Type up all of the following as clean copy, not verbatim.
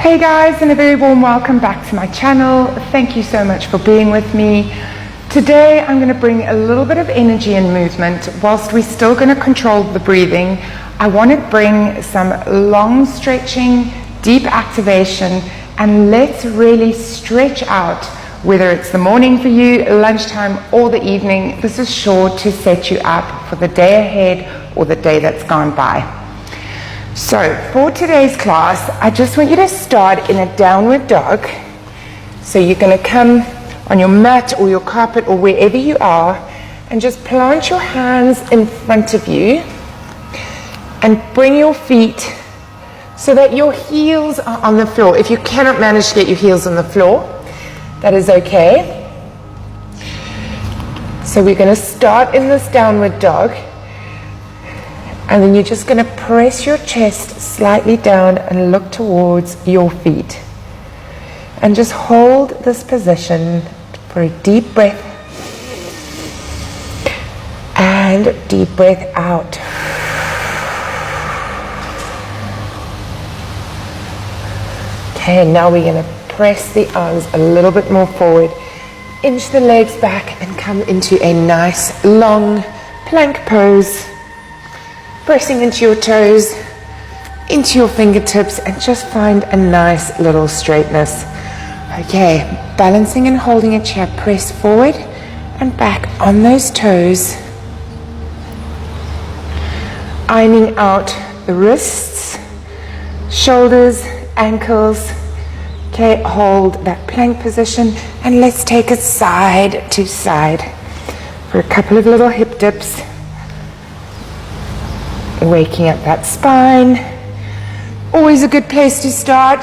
Hey guys, and a very warm welcome back to my channel. Thank you so much for being with me. Today I'm going to bring a little bit of energy and movement whilst we're still going to control the breathing. I want to bring some long stretching, deep activation, and let's really stretch out, whether it's the morning for you, lunchtime, or the evening. This is sure to set you up for the day ahead or the day that's gone by. So for today's class, I just want you to start in a downward dog. So you're going to come on your mat or your carpet or wherever you are and just plant your hands in front of you and bring your feet so that your heels are on the floor. If you cannot manage to get your heels on the floor, that is okay. So we're going to start in this downward dog. And then you're just going to press your chest slightly down and look towards your feet. And just hold this position for a deep breath. And deep breath out. Okay, now we're going to press the arms a little bit more forward. Inch the legs back and come into a nice long plank pose. Pressing into your toes, into your fingertips, and just find a nice little straightness. Okay, balancing and holding a chair, press forward and back on those toes. Ironing out the wrists, shoulders, ankles. Okay, hold that plank position, and let's take it side to side for a couple of little hip dips. Waking up that spine. Always a good place to start.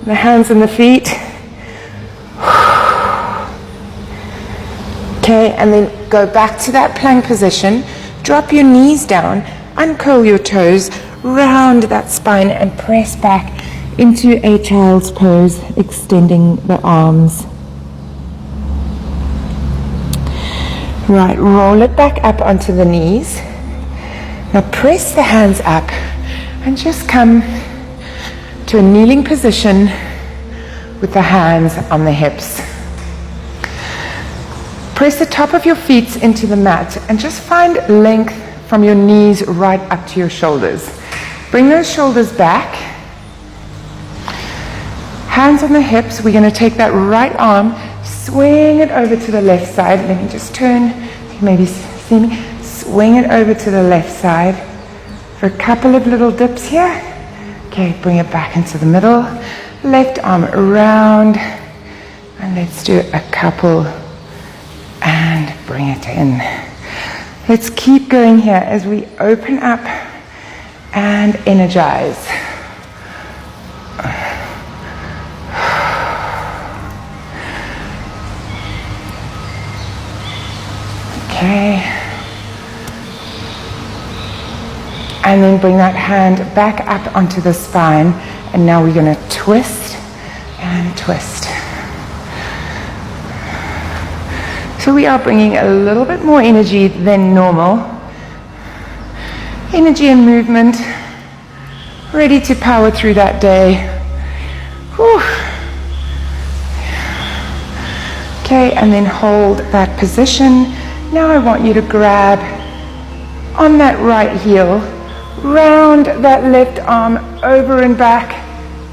The hands and the feet. Okay, and then go back to that plank position. Drop your knees down, uncurl your toes, round that spine and press back into a child's pose, extending the arms. Right, roll it back up onto the knees. Now press the hands up and just come to a kneeling position with the hands on the hips. Press the top of your feet into the mat and just find length from your knees right up to your shoulders. Bring those shoulders back. Hands on the hips. We're going to take that right arm, swing it over to the left side. Let me just turn. You can maybe see me. Swing it over to the left side for a couple of little dips here. Okay, bring it back into the middle. Left arm around. And let's do a couple and bring it in. Let's keep going here as we open up and energize. Okay. And then bring that hand back up onto the spine. And now we're going to twist and twist. So we are bringing a little bit more energy than normal. Energy and movement. Ready to power through that day. Whew. Okay, and then hold that position. Now I want you to grab on that right heel. Round that left arm over and back,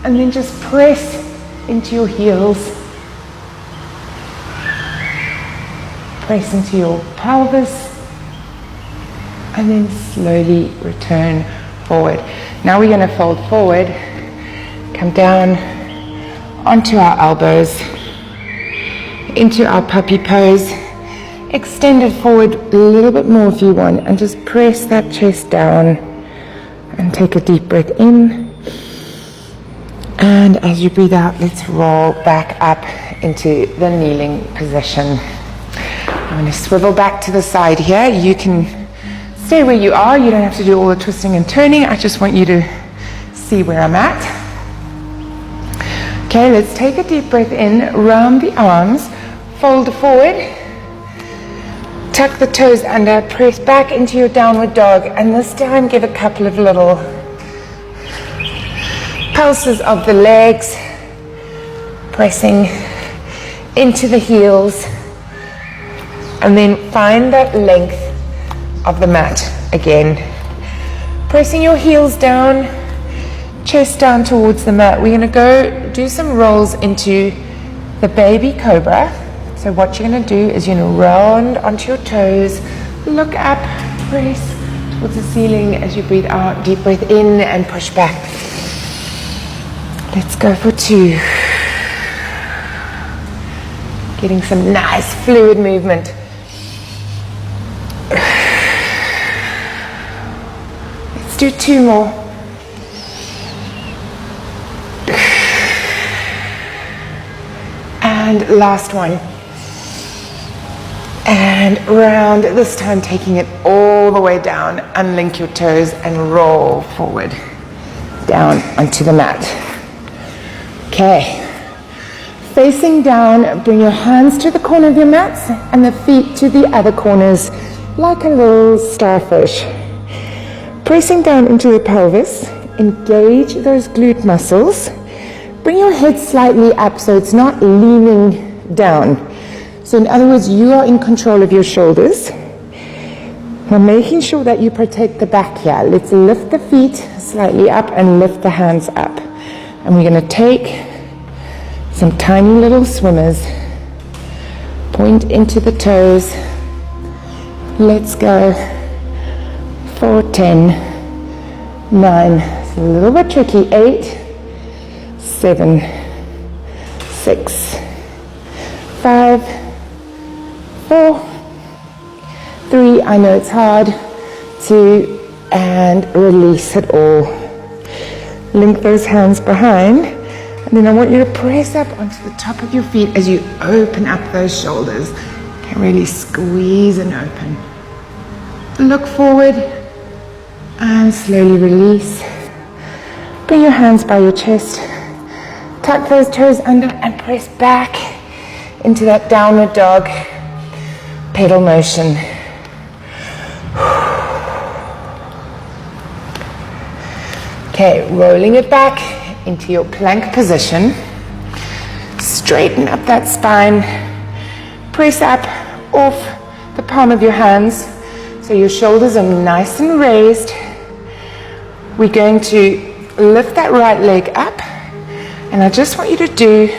and then just press into your heels. Press into your pelvis, and then slowly return forward. Now we're going to fold forward, come down onto our elbows, into our puppy pose. Extend it forward a little bit more if you want, and just press that chest down. And take a deep breath in. And as you breathe out, let's roll back up into the kneeling position. I'm going to swivel back to the side here. You can stay where you are. You don't have to do all the twisting and turning. I just want you to see where I'm at. Okay, let's take a deep breath in. Round the arms. Fold forward. Tuck the toes under, press back into your downward dog, and this time give a couple of little pulses of the legs, pressing into the heels, and then find that length of the mat again. Pressing your heels down, chest down towards the mat. We're going to go do some rolls into the baby cobra. So what you're going to do is you're going to round onto your toes, look up, press towards the ceiling as you breathe out. Deep breath in and push back. Let's go for 2. Getting some nice fluid movement. Let's do 2 more. And last one. And round, this time taking it all the way down. Unlink your toes and roll forward. Down onto the mat. Okay. Facing down, bring your hands to the corner of your mats and the feet to the other corners like a little starfish. Pressing down into the pelvis, engage those glute muscles. Bring your head slightly up so it's not leaning down. So in other words, you are in control of your shoulders. Now making sure that you protect the back here. Let's lift the feet slightly up and lift the hands up. And we're going to take some tiny little swimmers. Point into the toes. Let's go for 10, 9, it's a little bit tricky, 8, 7, 6, 5, 4, 3, I know it's hard, 2, and release it all. Link those hands behind, and then I want you to press up onto the top of your feet as you open up those shoulders. You can really squeeze and open. Look forward and slowly release. Bring your hands by your chest. Tuck those toes under and press back into that downward dog pedal motion. Okay, rolling it back into your plank position. Straighten up that spine. Press up off the palm of your hands so your shoulders are nice and raised. We're going to lift that right leg up, and I just want you to do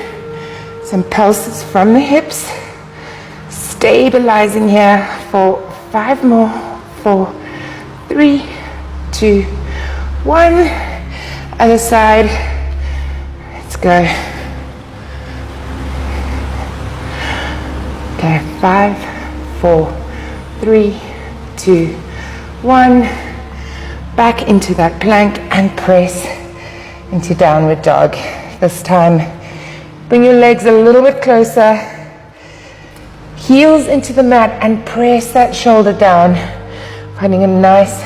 some pulses from the hips, stabilizing here for 5 more, 4, 3, 2, 1. Other side. Let's go. Okay, 5, 4, 3, 2, 1. Back into that plank and press into downward dog. This time, bring your legs a little bit closer. Heels into the mat and press that shoulder down. Finding a nice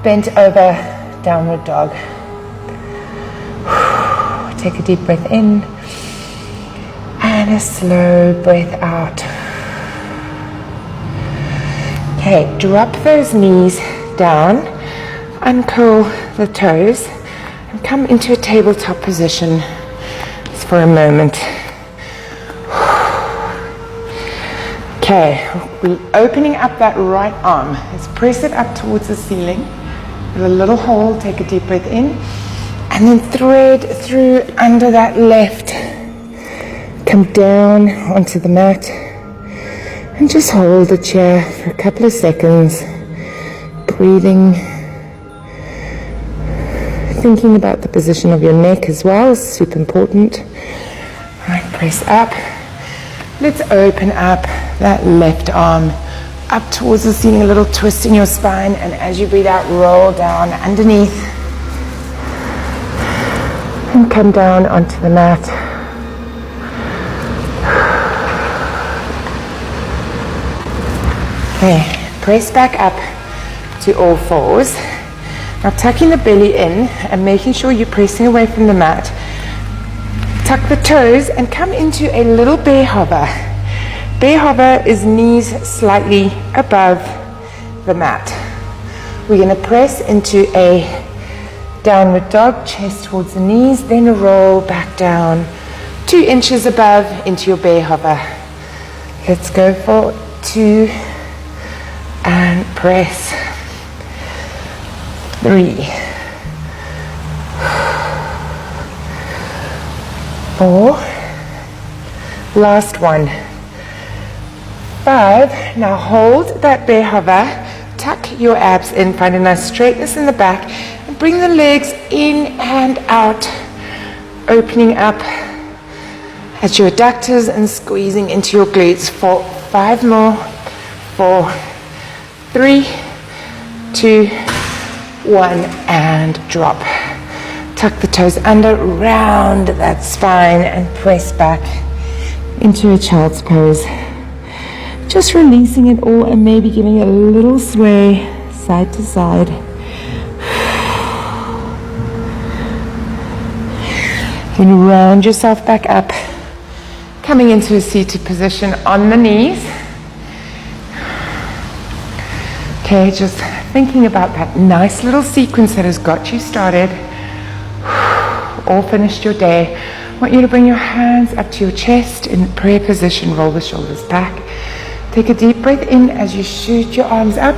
bent over downward dog. Take a deep breath in and a slow breath out. Okay, drop those knees down, uncurl the toes, and come into a tabletop position just for a moment. Okay, we're opening up that right arm. Let's press it up towards the ceiling. With a little hole, take a deep breath in, and then thread through under that left. Come down onto the mat and just hold the chair for a couple of seconds, breathing, thinking about the position of your neck as well is super important. All right, press up. Let's open up that left arm up towards the ceiling, a little twist in your spine, and as you breathe out, roll down underneath and come down onto the mat. Okay, press back up to all fours. Now tucking the belly in and making sure you're pressing away from the mat. Tuck the toes and come into a little bear hover. Bear hover is knees slightly above the mat. We're going to press into a Downward dog, chest towards the knees, then roll back down 2 inches above into your bear hover. Let's go for 2 and press. 3, 4, last one. 5, now hold that bear hover, tuck your abs in, find a nice straightness in the back, and bring the legs in and out, opening up at your adductors and squeezing into your glutes for 5 more, 4, 3, 2, 1, and drop. Tuck the toes under, round that spine, and press back into a child's pose. Just releasing it all and maybe giving it a little sway side to side. Then round yourself back up, coming into a seated position on the knees. Okay, just thinking about that nice little sequence that has got you started, all finished your day. I want you to bring your hands up to your chest in prayer position, roll the shoulders back. Take a deep breath in as you shoot your arms up,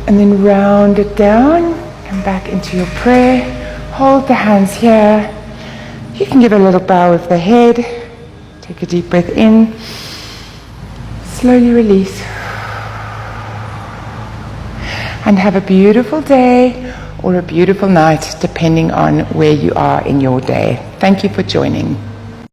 and then round it down, come back into your prayer, hold the hands here. You can give a little bow of the head, take a deep breath in, slowly release, and have a beautiful day or a beautiful night depending on where you are in your day. Thank you for joining.